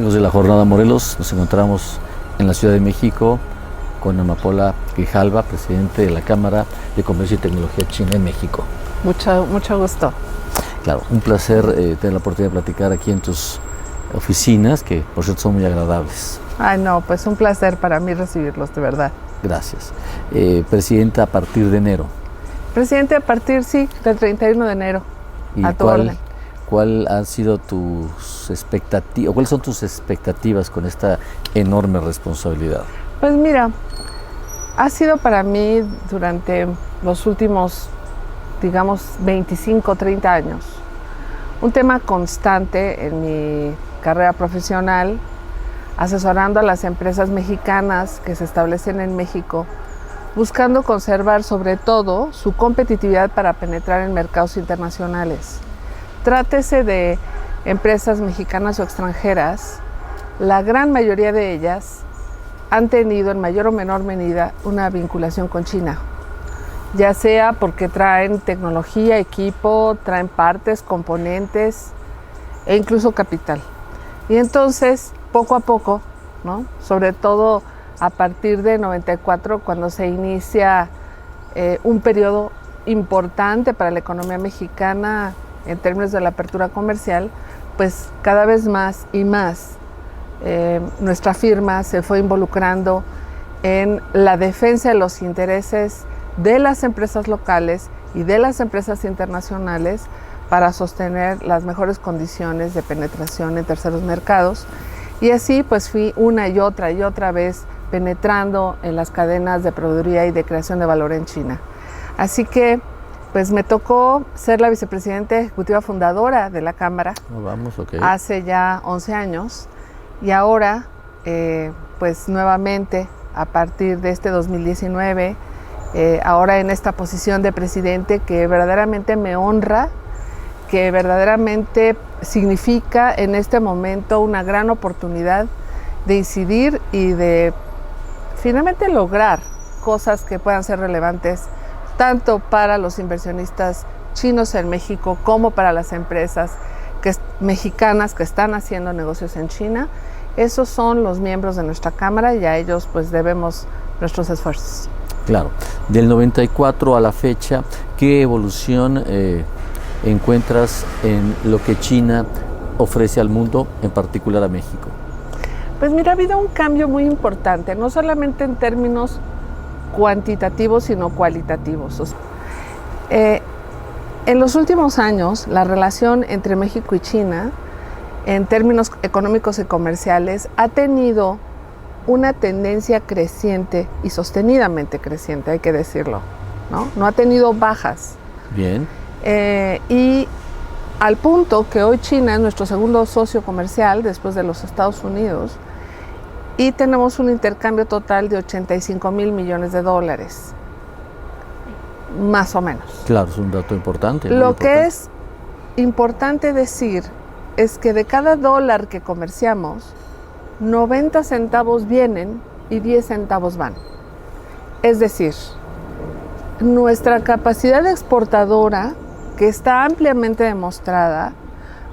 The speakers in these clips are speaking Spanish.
Amigos de la Jornada Morelos, nos encontramos en la Ciudad de México con Amapola Grijalva, presidente de la Cámara de Comercio y Tecnología China en México. Mucho gusto. Claro, un placer tener la oportunidad de platicar aquí en tus oficinas, que por cierto son muy agradables. Ay, no, pues un placer para mí recibirlos, de verdad. Gracias. Presidenta, a partir de enero. Presidente, a partir, sí, del 31 de enero. ¿Y a tu orden. cuál han sido tus expectativas, cuáles son tus expectativas con esta enorme responsabilidad? Pues mira, ha sido para mí durante los últimos, digamos, 25, 30 años, un tema constante en mi carrera profesional, asesorando a las empresas mexicanas que se establecen en México, buscando conservar sobre todo su competitividad para penetrar en mercados internacionales. Trátese de empresas mexicanas o extranjeras, la gran mayoría de ellas han tenido en mayor o menor medida una vinculación con China, ya sea porque traen tecnología, equipo, traen partes, componentes e incluso capital. Y entonces, poco a poco, ¿no? Sobre todo a partir de 94, cuando se inicia un periodo importante para la economía mexicana en términos de la apertura comercial, pues cada vez más y más nuestra firma se fue involucrando en la defensa de los intereses de las empresas locales y de las empresas internacionales para sostener las mejores condiciones de penetración en terceros mercados. Y así pues fui una y otra vez penetrando en las cadenas de proveeduría y de creación de valor en China. Así que pues me tocó ser la vicepresidenta ejecutiva fundadora de la Cámara hace ya 11 años y ahora pues nuevamente a partir de este 2019, ahora en esta posición de presidente que verdaderamente me honra, que verdaderamente significa en este momento una gran oportunidad de incidir y de finalmente lograr cosas que puedan ser relevantes tanto para los inversionistas chinos en México como para las empresas mexicanas que están haciendo negocios en China. Esos son los miembros de nuestra Cámara y a ellos pues debemos nuestros esfuerzos. Claro, del 94 a la fecha, ¿qué evolución encuentras en lo que China ofrece al mundo, en particular a México? Pues mira, ha habido un cambio muy importante, no solamente en términos cuantitativos, sino cualitativos. En los últimos años, la relación entre México y China, en términos económicos y comerciales, ha tenido una tendencia creciente y sostenidamente creciente, hay que decirlo, ¿no? No ha tenido bajas. Bien. Y al punto que hoy China es nuestro segundo socio comercial después de los Estados Unidos y tenemos un intercambio total de 85 mil millones de dólares, más o menos. Claro, es un dato importante. Lo que es importante decir es que de cada dólar que comerciamos, 90 centavos vienen y 10 centavos van. Es decir, nuestra capacidad exportadora, que está ampliamente demostrada,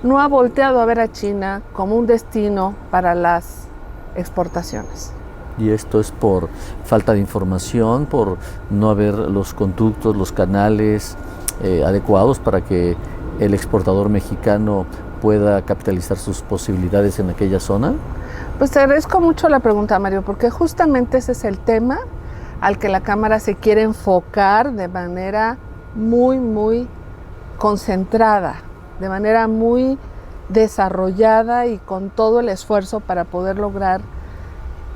no ha volteado a ver a China como un destino para las exportaciones. Y esto es por falta de información, por no haber los conductos, los canales adecuados para que el exportador mexicano pueda capitalizar sus posibilidades en aquella zona. Pues te agradezco mucho la pregunta, Mario, porque justamente ese es el tema al que la Cámara se quiere enfocar de manera muy concentrada, de manera muy desarrollada y con todo el esfuerzo para poder lograr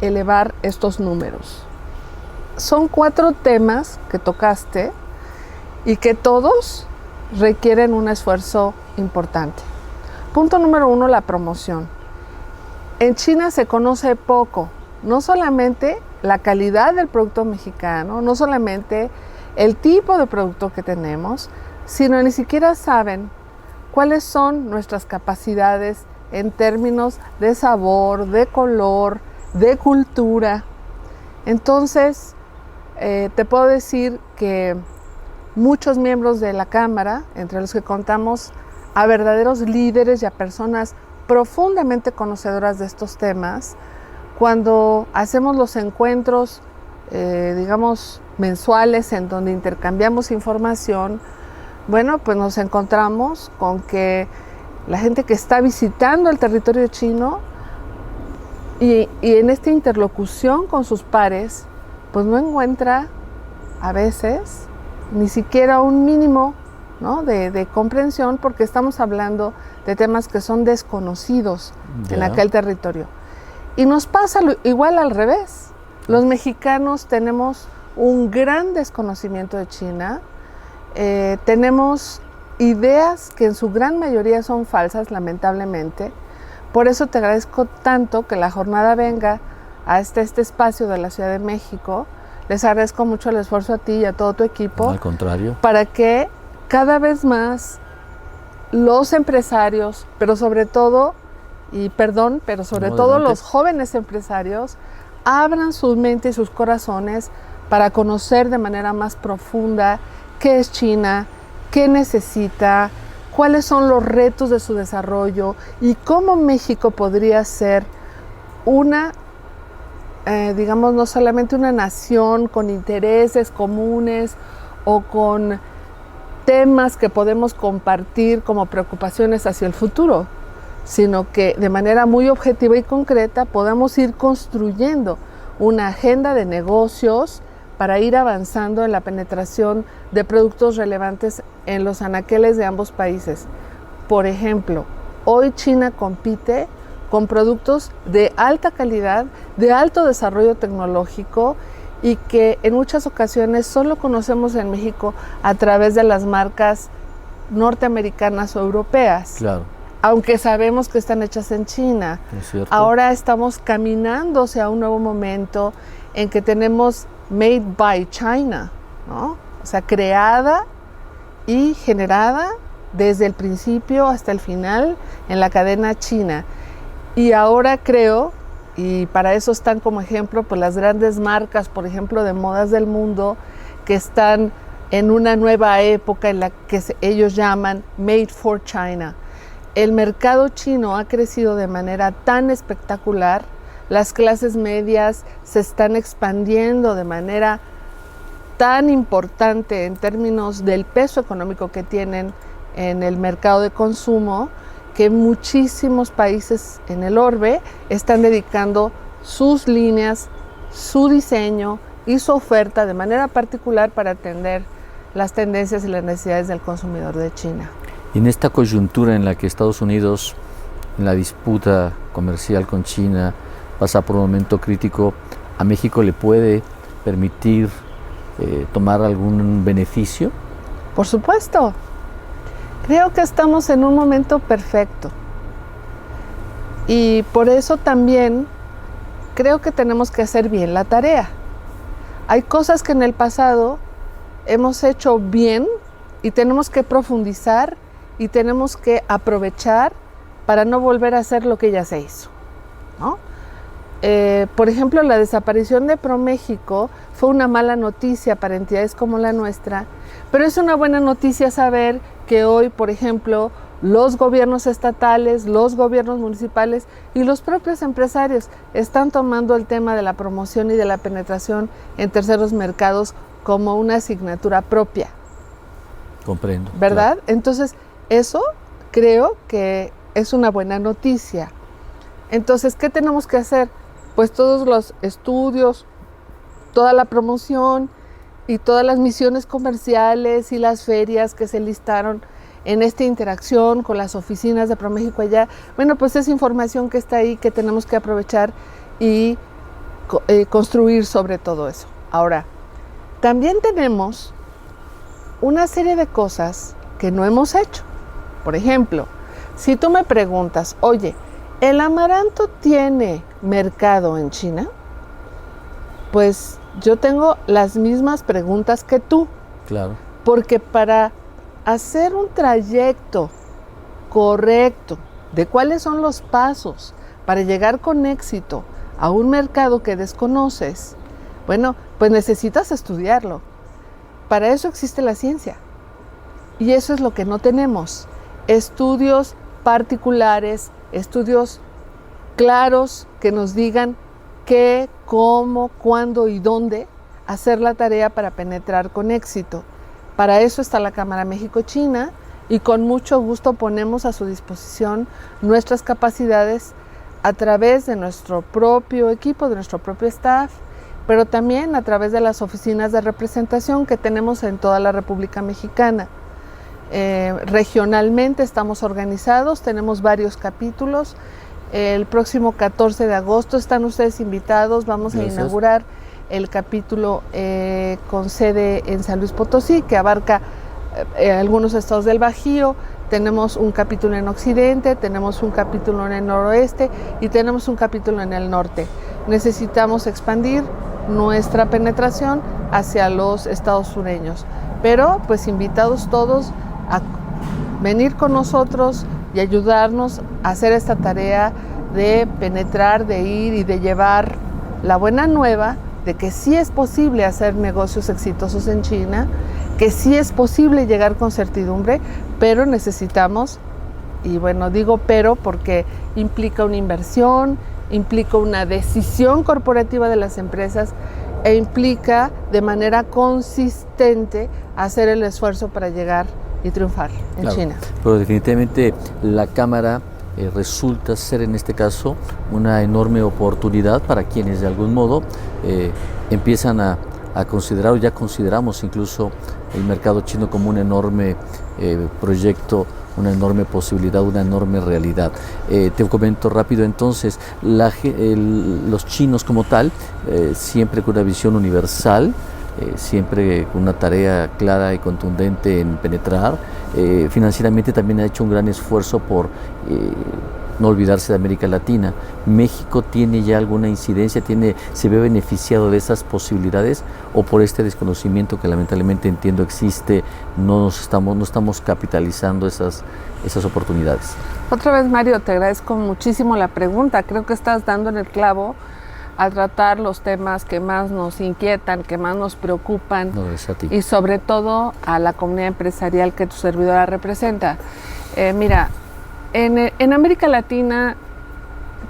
elevar estos números. Son 4 temas que tocaste y que todos requieren un esfuerzo importante. Punto número 1, la promoción. En China se conoce poco, no solamente la calidad del producto mexicano, no solamente el tipo de producto que tenemos, sino ni siquiera saben cuáles son nuestras capacidades en términos de sabor, de color, de cultura. Entonces, te puedo decir que muchos miembros de la Cámara, entre los que contamos a verdaderos líderes y a personas profundamente conocedoras de estos temas. Cuando hacemos los encuentros, digamos, mensuales en donde intercambiamos información, bueno, pues nos encontramos con que la gente que está visitando el territorio chino y en esta interlocución con sus pares, pues no encuentra a veces ni siquiera un mínimo, ¿no?, de comprensión, porque estamos hablando de temas que son desconocidos en aquel territorio. Y nos pasa igual al revés. Los mexicanos tenemos un gran desconocimiento de China, tenemos ideas que en su gran mayoría son falsas, lamentablemente. Por eso te agradezco tanto que la jornada venga a este espacio de la Ciudad de México. Les agradezco mucho el esfuerzo a ti y a todo tu equipo. Al contrario. Para que cada vez más los empresarios, pero sobre todo, los jóvenes empresarios, abran sus mentes y sus corazones para conocer de manera más profunda qué es China, qué necesita, cuáles son los retos de su desarrollo y cómo México podría ser una, digamos, no solamente una nación con intereses comunes o con temas que podemos compartir como preocupaciones hacia el futuro, sino que de manera muy objetiva y concreta podamos ir construyendo una agenda de negocios para ir avanzando en la penetración de productos relevantes en los anaqueles de ambos países. Por ejemplo, hoy China compite con productos de alta calidad, de alto desarrollo tecnológico y que en muchas ocasiones solo conocemos en México a través de las marcas norteamericanas o europeas. Claro. Aunque sabemos que están hechas en China. Es cierto. Ahora estamos caminando hacia un nuevo momento en que tenemos Made by China, ¿no? O sea, creada y generada desde el principio hasta el final en la cadena china. Y ahora creo, y para eso están como ejemplo pues las grandes marcas, por ejemplo, de modas del mundo, que están en una nueva época en la que ellos llaman Made for China. El mercado chino ha crecido de manera tan espectacular, las clases medias se están expandiendo de manera tan importante en términos del peso económico que tienen en el mercado de consumo, que muchísimos países en el orbe están dedicando sus líneas, su diseño y su oferta de manera particular para atender las tendencias y las necesidades del consumidor de China. Y en esta coyuntura en la que Estados Unidos, en la disputa comercial con China, pasa por un momento crítico, ¿a México le puede permitir tomar algún beneficio? Por supuesto. Creo que estamos en un momento perfecto. Y por eso también creo que tenemos que hacer bien la tarea. Hay cosas que en el pasado hemos hecho bien y tenemos que profundizar y tenemos que aprovechar para no volver a hacer lo que ya se hizo, ¿no? Por ejemplo, la desaparición de ProMéxico fue una mala noticia para entidades como la nuestra, pero es una buena noticia saber que hoy, por ejemplo, los gobiernos estatales, los gobiernos municipales y los propios empresarios están tomando el tema de la promoción y de la penetración en terceros mercados como una asignatura propia. Comprendo. ¿Verdad? Claro. Entonces, eso creo que es una buena noticia. Entonces, ¿qué tenemos que hacer? Pues todos los estudios, toda la promoción y todas las misiones comerciales y las ferias que se listaron en esta interacción con las oficinas de ProMéxico allá, bueno, pues es información que está ahí que tenemos que aprovechar y construir sobre todo eso. Ahora, también tenemos una serie de cosas que no hemos hecho. Por ejemplo, si tú me preguntas, oye, ¿el amaranto tiene mercado en China? Pues yo tengo las mismas preguntas que tú. Claro. Porque para hacer un trayecto correcto de cuáles son los pasos para llegar con éxito a un mercado que desconoces, bueno, pues necesitas estudiarlo. Para eso existe la ciencia. Y eso es lo que no tenemos. Estudios particulares, estudios claros que nos digan qué, cómo, cuándo y dónde hacer la tarea para penetrar con éxito. Para eso está la Cámara México-China y con mucho gusto ponemos a su disposición nuestras capacidades a través de nuestro propio equipo, de nuestro propio staff, pero también a través de las oficinas de representación que tenemos en toda la República Mexicana. Regionalmente estamos organizados, tenemos varios capítulos. El próximo 14 de agosto están ustedes invitados, vamos a inaugurar el capítulo con sede en San Luis Potosí, que abarca algunos estados del Bajío. Tenemos un capítulo en Occidente, tenemos un capítulo en el Noroeste y tenemos un capítulo en el Norte. Necesitamos expandir nuestra penetración hacia los estados sureños, pero pues invitados todos a venir con nosotros y ayudarnos a hacer esta tarea de penetrar, de ir y de llevar la buena nueva de que sí es posible hacer negocios exitosos en China, que sí es posible llegar con certidumbre, pero necesitamos, y bueno, digo pero porque implica una inversión, implica una decisión corporativa de las empresas e implica de manera consistente hacer el esfuerzo para llegar y triunfar en China. Pero definitivamente la Cámara resulta ser en este caso una enorme oportunidad para quienes de algún modo empiezan a considerar, o ya consideramos incluso el mercado chino como un enorme proyecto, una enorme posibilidad, una enorme realidad. Te comento rápido entonces, los chinos como tal, siempre con una visión universal, siempre con una tarea clara y contundente en penetrar. Financieramente también ha hecho un gran esfuerzo por no olvidarse de América Latina. ¿México tiene ya alguna incidencia, se ve beneficiado de esas posibilidades, o por este desconocimiento que lamentablemente entiendo existe, no estamos capitalizando esas oportunidades? Otra vez, Mario, te agradezco muchísimo la pregunta. Creo que estás dando en el clavo al tratar los temas que más nos inquietan, que más nos preocupan, y sobre todo a la comunidad empresarial que tu servidora representa. Mira, en América Latina,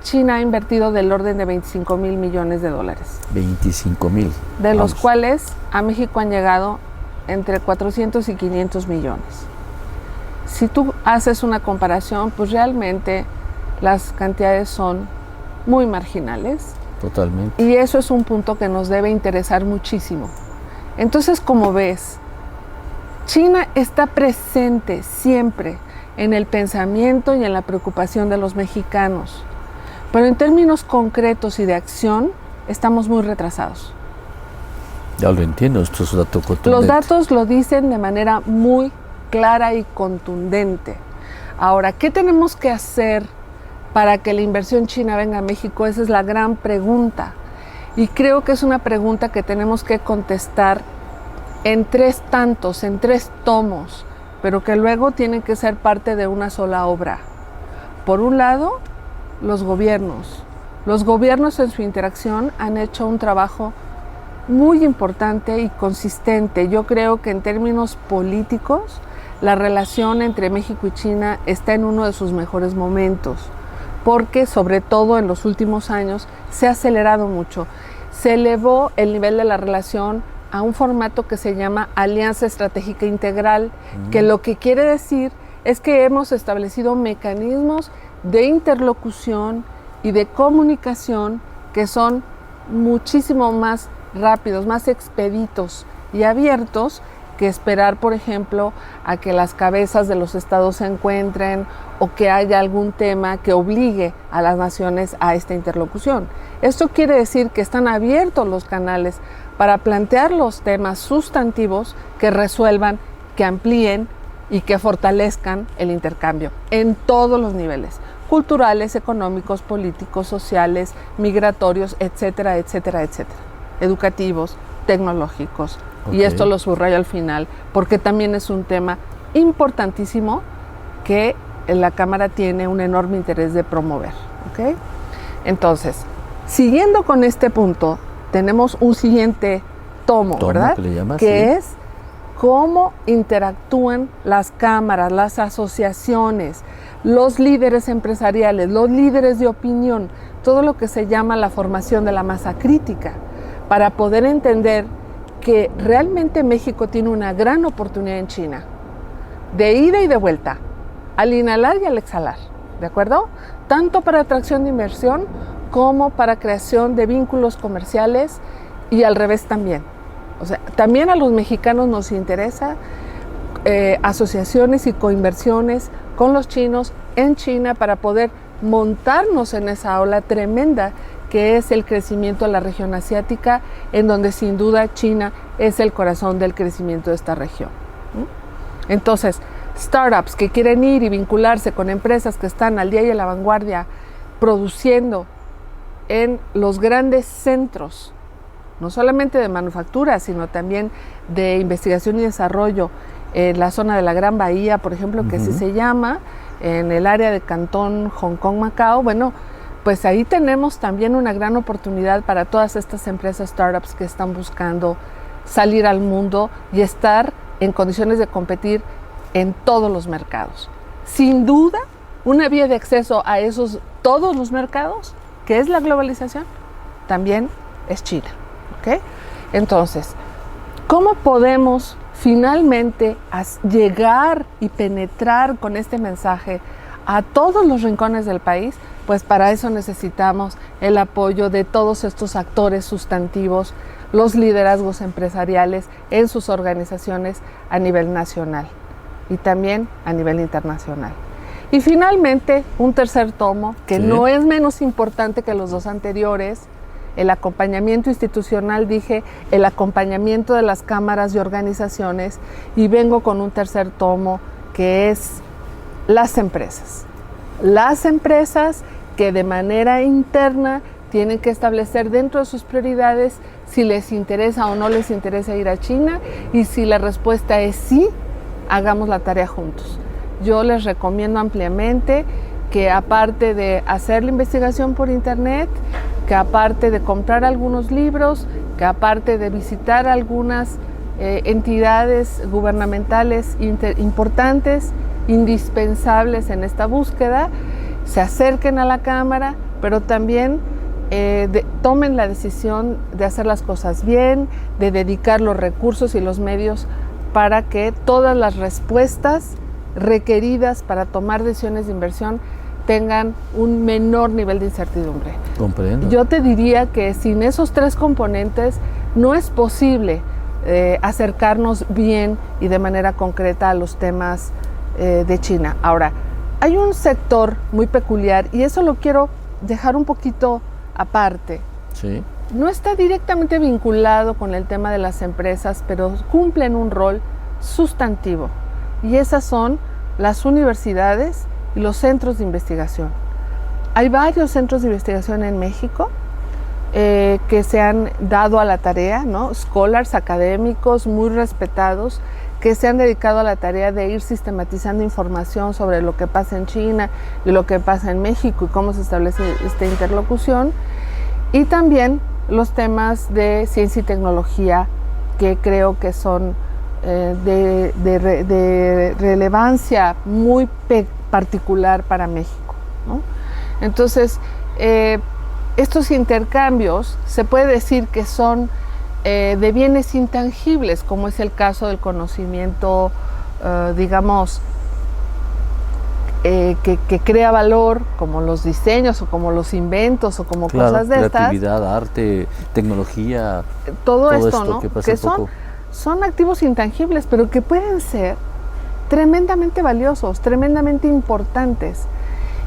China ha invertido del orden de 25,000 millones de dólares. 25,000. De los cuales a México han llegado entre 400 y 500 millones. Si tú haces una comparación, pues realmente las cantidades son muy marginales. Totalmente. Y eso es un punto que nos debe interesar muchísimo. Entonces, como ves, China está presente siempre en el pensamiento y en la preocupación de los mexicanos. Pero en términos concretos y de acción, estamos muy retrasados. Ya lo entiendo, esto es un dato contundente. Los datos lo dicen de manera muy clara y contundente. Ahora, ¿qué tenemos que hacer para que la inversión china venga a México? Esa es la gran pregunta. Y creo que es una pregunta que tenemos que contestar en tres tomos, pero que luego tienen que ser parte de una sola obra. Por un lado, los gobiernos. Los gobiernos en su interacción han hecho un trabajo muy importante y consistente. Yo creo que en términos políticos, la relación entre México y China está en uno de sus mejores momentos, porque sobre todo en los últimos años se ha acelerado mucho. Se elevó el nivel de la relación a un formato que se llama Alianza Estratégica Integral, que lo que quiere decir es que hemos establecido mecanismos de interlocución y de comunicación que son muchísimo más rápidos, más expeditos y abiertos que esperar, por ejemplo, a que las cabezas de los estados se encuentren o que haya algún tema que obligue a las naciones a esta interlocución. Esto quiere decir que están abiertos los canales para plantear los temas sustantivos que resuelvan, que amplíen y que fortalezcan el intercambio en todos los niveles: culturales, económicos, políticos, sociales, migratorios, etcétera, etcétera, etcétera, educativos, tecnológicos. Okay. Y esto lo subrayo al final porque también es un tema importantísimo que la Cámara tiene un enorme interés de promover. ¿Okay? Entonces, siguiendo con este punto, tenemos un siguiente tomo, ¿verdad? Que le llamas, que sí, es cómo interactúan las cámaras, las asociaciones, los líderes empresariales, los líderes de opinión, todo lo que se llama la formación de la masa crítica, para poder entender que realmente México tiene una gran oportunidad en China, de ida y de vuelta, al inhalar y al exhalar, ¿de acuerdo? Tanto para atracción de inversión como para creación de vínculos comerciales y al revés también. O sea, también a los mexicanos nos interesa asociaciones y coinversiones con los chinos en China para poder montarnos en esa ola tremenda que es el crecimiento de la región asiática, en donde sin duda China es el corazón del crecimiento de esta región. Entonces, startups que quieren ir y vincularse con empresas que están al día y a la vanguardia produciendo en los grandes centros, no solamente de manufactura, sino también de investigación y desarrollo, en la zona de la Gran Bahía, por ejemplo, que así se llama, en el área de Cantón, Hong Kong, Macao, bueno, pues ahí tenemos también una gran oportunidad para todas estas empresas startups que están buscando salir al mundo y estar en condiciones de competir en todos los mercados. Sin duda, una vía de acceso a todos los mercados, que es la globalización, también es China. ¿Okay? Entonces, ¿cómo podemos finalmente llegar y penetrar con este mensaje a todos los rincones del país? Pues para eso necesitamos el apoyo de todos estos actores sustantivos, los liderazgos empresariales en sus organizaciones a nivel nacional y también a nivel internacional. Y finalmente, un tercer tomo, que no es menos importante que los dos anteriores, el acompañamiento institucional, dije, el acompañamiento de las cámaras y organizaciones, y vengo con un tercer tomo que es las empresas. Las empresas que de manera interna tienen que establecer dentro de sus prioridades si les interesa o no les interesa ir a China, y si la respuesta es sí, hagamos la tarea juntos. Yo les recomiendo ampliamente que aparte de hacer la investigación por internet, que aparte de comprar algunos libros, que aparte de visitar algunas entidades gubernamentales importantes, indispensables en esta búsqueda, se acerquen a la Cámara, pero también tomen la decisión de hacer las cosas bien, de dedicar los recursos y los medios para que todas las respuestas requeridas para tomar decisiones de inversión tengan un menor nivel de incertidumbre. Comprendo. Yo te diría que sin esos tres componentes no es posible acercarnos bien y de manera concreta a los temas de China. Ahora, hay un sector muy peculiar y eso lo quiero dejar un poquito aparte. Sí. No está directamente vinculado con el tema de las empresas, pero cumplen un rol sustantivo. Y esas son las universidades y los centros de investigación. Hay varios centros de investigación en México que se han dado a la tarea, ¿no? Scholars académicos muy respetados que se han dedicado a la tarea de ir sistematizando información sobre lo que pasa en China y lo que pasa en México y cómo se establece esta interlocución. Y también los temas de ciencia y tecnología, que creo que son de relevancia muy particular para México, ¿no? Entonces, estos intercambios se puede decir que son de bienes intangibles, como es el caso del conocimiento, digamos, que crea valor, como los diseños o como los inventos o como cosas de estas. Creatividad, arte, tecnología, todo esto, ¿no? Que son activos intangibles, pero que pueden ser tremendamente valiosos, tremendamente importantes,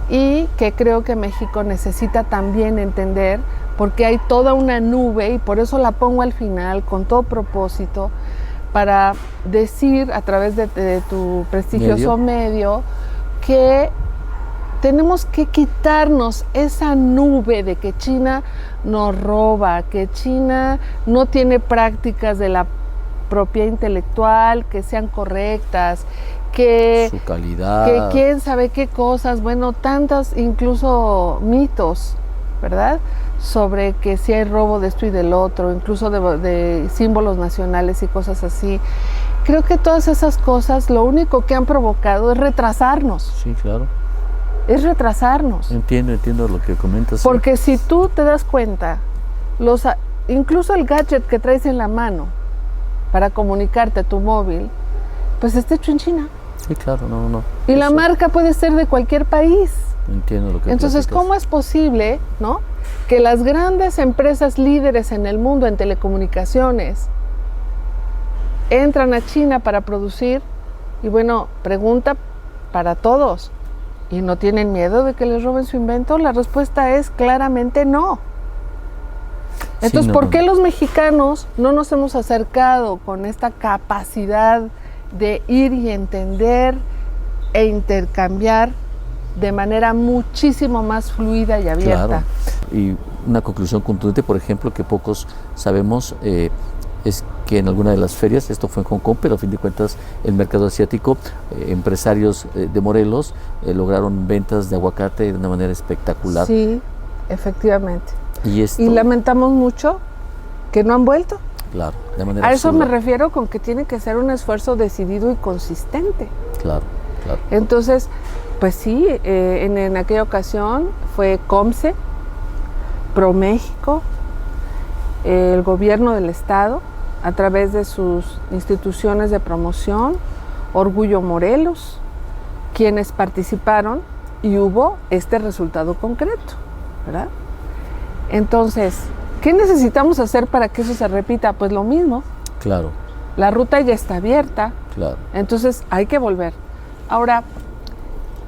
y que creo que México necesita también entender, porque hay toda una nube, y por eso la pongo al final con todo propósito, para decir a través de tu prestigioso medio que tenemos que quitarnos esa nube de que China nos roba, que China no tiene prácticas de la propiedad intelectual que sean correctas, que su calidad, que quién sabe qué cosas, bueno, tantos incluso mitos ¿verdad? Sobre que si hay robo de esto y del otro, incluso de símbolos nacionales y cosas así. Creo que todas esas cosas lo único que han provocado es retrasarnos. Sí, claro. Es retrasarnos. Entiendo lo que comentas. Porque si tú te das cuenta, incluso el gadget que traes en la mano para comunicarte a tu móvil, pues está hecho en China. Sí, claro, no. Y la marca puede ser de cualquier país. Entiendo lo que Entonces, platicas. ¿cómo es posible, ¿no?, que las grandes empresas líderes en el mundo en telecomunicaciones entran a China para producir? Y bueno, pregunta para todos. ¿Y no tienen miedo de que les roben su invento? La respuesta es claramente no. Entonces, sí, ¿por qué los mexicanos no nos hemos acercado con esta capacidad de ir y entender e intercambiar de manera muchísimo más fluida y abierta? Claro. Y una conclusión contundente, por ejemplo, que pocos sabemos, es que en alguna de las ferias, esto fue en Hong Kong, pero a fin de cuentas el mercado asiático, empresarios de Morelos lograron ventas de aguacate de una manera espectacular. Sí, efectivamente. Y lamentamos mucho que no han vuelto. Claro, de manera A eso absurda. me refiero con que tiene que ser un esfuerzo decidido y consistente. Claro. Entonces, pues sí, en aquella ocasión fue COMCE, ProMéxico, el gobierno del estado, a través de sus instituciones de promoción, Orgullo Morelos, quienes participaron y hubo este resultado concreto, ¿verdad? Entonces, ¿qué necesitamos hacer para que eso se repita? Pues lo mismo. Claro. La ruta ya está abierta. Claro. Entonces hay que volver. Ahora,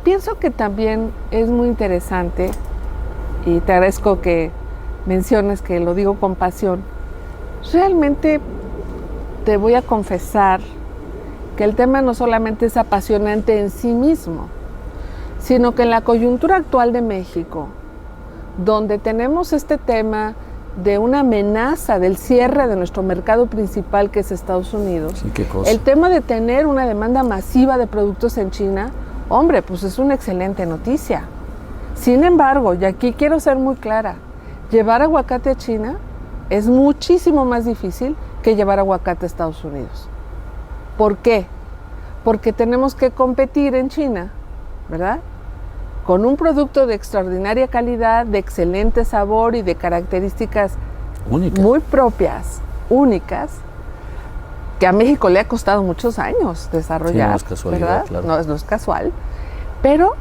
pienso que también es muy interesante, y te agradezco que menciones que lo digo con pasión. Realmente te voy a confesar que el tema no solamente es apasionante en sí mismo, sino que en la coyuntura actual de México, donde tenemos este tema de una amenaza del cierre de nuestro mercado principal, que es Estados Unidos, Sí, qué cosa. el tema de tener una demanda masiva de productos en China, hombre, pues es una excelente noticia. Sin embargo, y aquí quiero ser muy clara, llevar aguacate a China es muchísimo más difícil que llevar aguacate a Estados Unidos. ¿Por qué? Porque tenemos que competir en China, ¿verdad?, con un producto de extraordinaria calidad, de excelente sabor y de características muy propias, únicas, que a México le ha costado muchos años desarrollar. Sí, no es casualidad, ¿verdad? claro. No es casual, pero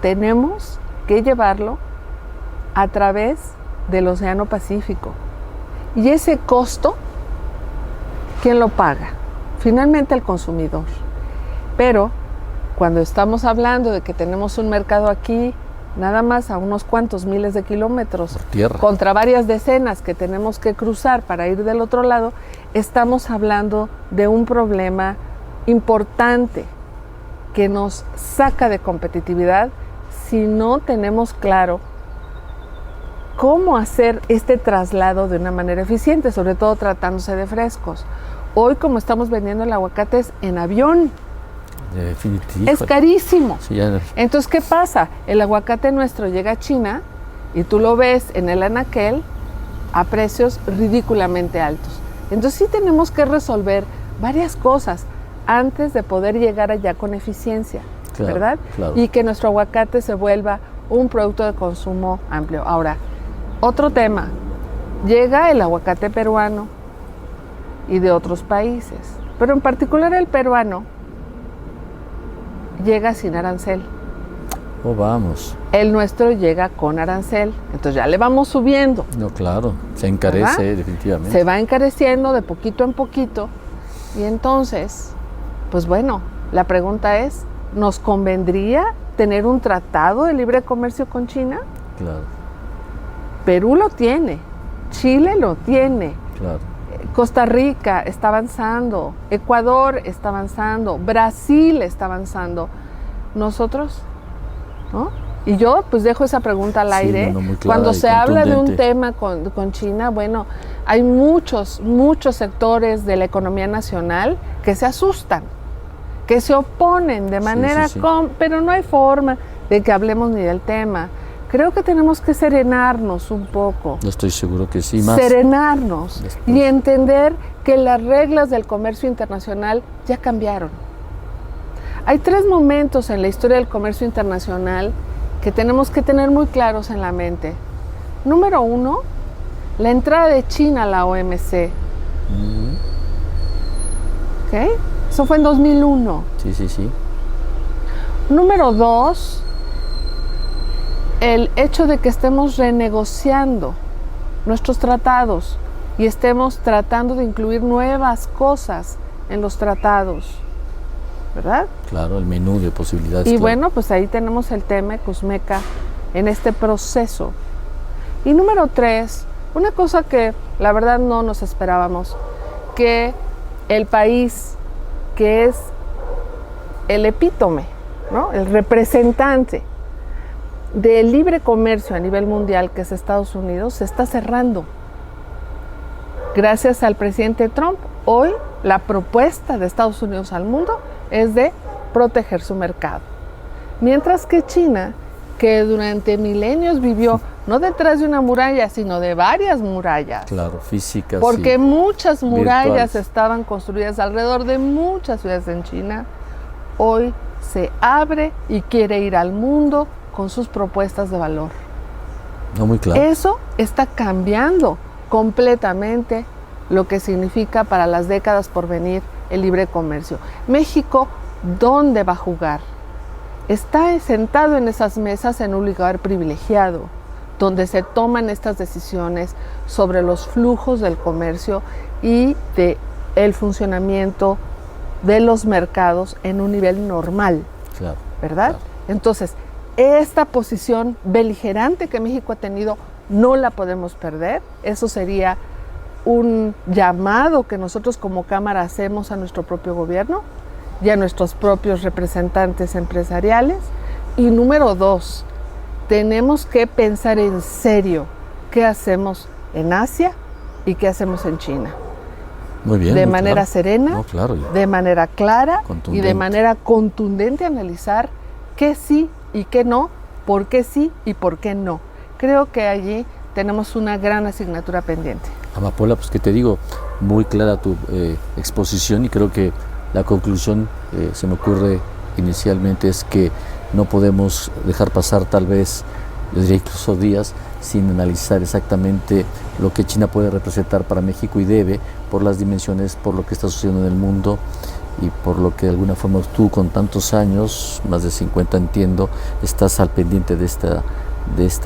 tenemos que llevarlo a través del Océano Pacífico. Y ese costo, ¿quién lo paga? Finalmente el consumidor. Pero cuando estamos hablando de que tenemos un mercado aquí, nada más a unos cuantos miles de kilómetros, Por tierra. contra varias decenas que tenemos que cruzar para ir del otro lado, estamos hablando de un problema importante que nos saca de competitividad si no tenemos claro cómo hacer este traslado de una manera eficiente, sobre todo tratándose de frescos. Hoy, como estamos vendiendo el aguacate, es en avión. Definitivo. Es carísimo. Sí, ya. Entonces, ¿qué pasa? El aguacate nuestro llega a China y tú lo ves en el anaquel a precios ridículamente altos. Entonces, sí tenemos que resolver varias cosas antes de poder llegar allá con eficiencia, Claro, ¿verdad? claro. Y que nuestro aguacate se vuelva un producto de consumo amplio. Ahora, otro tema. Llega el aguacate peruano y de otros países, pero en particular el peruano llega sin arancel. Oh, vamos. El nuestro llega con arancel, entonces ya le vamos subiendo. No, claro. Se encarece, ¿verdad? definitivamente. Se va encareciendo de poquito en poquito. Y entonces, pues bueno, la pregunta es, ¿nos convendría tener un tratado de libre comercio con China? Claro, Perú lo tiene, Chile lo tiene, claro. Costa Rica está avanzando, Ecuador está avanzando, Brasil está avanzando. ¿Nosotros? ¿No? Y yo pues dejo esa pregunta al aire. Muy clara Cuando y se habla de un contundente. tema con China, bueno, hay muchos sectores de la economía nacional que se asustan, que se oponen de manera, sí. pero no hay forma de que hablemos ni del tema. creo que tenemos que serenarnos un poco. Yo estoy seguro que sí, más. Serenarnos Después. y entender que las reglas del comercio internacional ya cambiaron. Hay 3 momentos en la historia del comercio internacional que tenemos que tener muy claros en la mente. Número 1, la entrada de China a la OMC. ¿Ok? Eso fue en 2001. Sí. Número 2, el hecho de que estemos renegociando nuestros tratados y estemos tratando de incluir nuevas cosas en los tratados, ¿verdad? Claro, el menú de posibilidades. Y claro. bueno, pues ahí tenemos el tema Cusmeca en este proceso. Y número 3, una cosa que la verdad no nos esperábamos, que el país que es el epítome, ¿no?, el representante del libre comercio a nivel mundial, que es Estados Unidos, se está cerrando. Gracias al presidente Trump, hoy la propuesta de Estados Unidos al mundo es de proteger su mercado. Mientras que China, que durante milenios vivió no detrás de una muralla, sino de varias murallas. Claro, físicas. Porque muchas murallas virtuales estaban construidas alrededor de muchas ciudades en China. Hoy se abre y quiere ir al mundo con sus propuestas de valor. No, muy claro. Eso está cambiando completamente lo que significa para las décadas por venir el libre comercio. México, ¿dónde va a jugar? Está sentado en esas mesas en un lugar privilegiado, donde se toman estas decisiones sobre los flujos del comercio y del funcionamiento de los mercados en un nivel normal, Claro, ¿verdad? claro. Entonces, esta posición beligerante que México ha tenido no la podemos perder. Eso sería un llamado que nosotros como Cámara hacemos a nuestro propio gobierno y a nuestros propios representantes empresariales. Y número 2, tenemos que pensar en serio qué hacemos en Asia y qué hacemos en China. Muy bien. De muy manera claro. serena, No, claro. de manera clara y Contundente. de manera contundente analizar qué sí y qué no, por qué sí y por qué no. Creo que allí tenemos una gran asignatura pendiente. Amapola, pues que te digo, muy clara tu exposición, y creo que la conclusión, se me ocurre inicialmente, es que no podemos dejar pasar tal vez, yo diría incluso días, sin analizar exactamente lo que China puede representar para México, y debe, por las dimensiones, por lo que está sucediendo en el mundo y por lo que de alguna forma tú, con tantos años, más de 50 entiendo, estás al pendiente de esta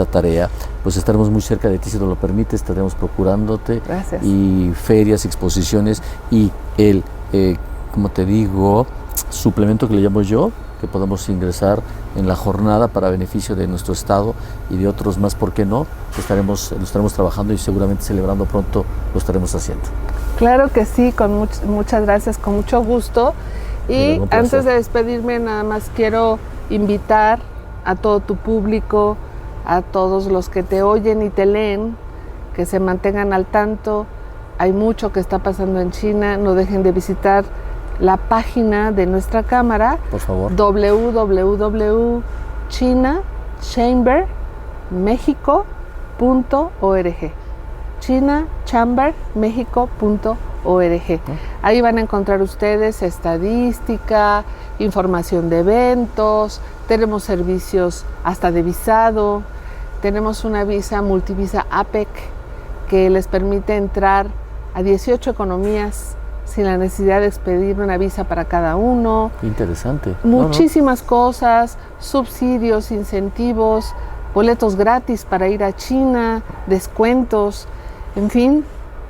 tarea. Pues estaremos muy cerca de ti, si nos lo permites, estaremos procurándote. Gracias. Y ferias, exposiciones y el, como te digo, suplemento que le llamo yo, que podamos ingresar en la jornada para beneficio de nuestro estado y de otros más, ¿por qué no? Lo estaremos trabajando y seguramente celebrando pronto lo estaremos haciendo. Claro que sí, con muchas gracias, con mucho gusto. Y Un placer. antes de despedirme, nada más quiero invitar a todo tu público, a todos los que te oyen y te leen, que se mantengan al tanto. Hay mucho que está pasando en China. No dejen de visitar la página de nuestra cámara, Por favor. www.chinachambermexico.org. chinachambermexico.org. Ahí van a encontrar ustedes estadística, información de eventos, tenemos servicios hasta de visado, tenemos una visa multivisa APEC que les permite entrar a 18 economías sin la necesidad de expedir una visa para cada uno. Qué interesante. Muchísimas cosas, subsidios, incentivos, boletos gratis para ir a China, descuentos, en fin,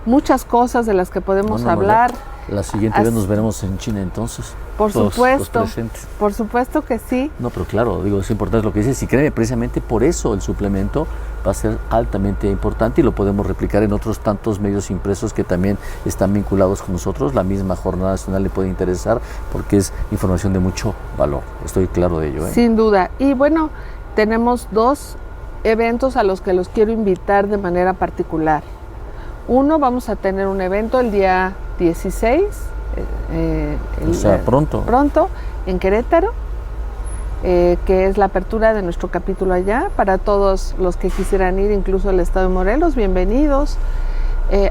muchas cosas de las que podemos hablar. La siguiente vez nos veremos en China entonces. Por Todos supuesto, los presentes. por supuesto que sí. No, pero claro, digo, es importante lo que dices, y créeme, precisamente por eso el suplemento va a ser altamente importante, y lo podemos replicar en otros tantos medios impresos que también están vinculados con nosotros. La misma Jornada Nacional le puede interesar porque es información de mucho valor. Estoy claro de ello, ¿eh? Sin duda. Y bueno, tenemos 2 eventos a los que los quiero invitar de manera particular. Uno, vamos a tener un evento el día 16, O sea, pronto. Pronto, en Querétaro. que es la apertura de nuestro capítulo allá. Para todos los que quisieran ir, incluso el estado de Morelos, bienvenidos.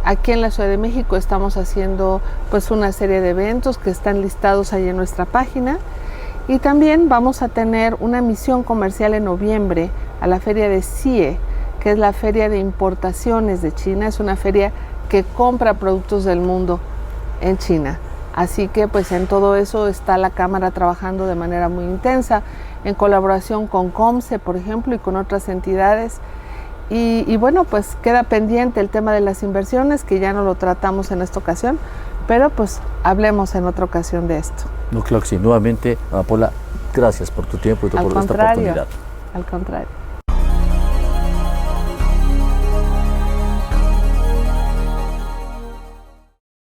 Aquí en la Ciudad de México estamos haciendo pues una serie de eventos que están listados ahí en nuestra página, y también vamos a tener una misión comercial en noviembre a la feria de CIE, que es la feria de importaciones de China. Es una feria que compra productos del mundo en China. Así que pues en todo eso está la Cámara trabajando de manera muy intensa, en colaboración con COMCE, por ejemplo, y con otras entidades. Y bueno, pues queda pendiente el tema de las inversiones, que ya no lo tratamos en esta ocasión, pero pues hablemos en otra ocasión de esto. No, claro que sí. Nuevamente, Amapola, gracias por tu tiempo y por esta oportunidad. Al contrario.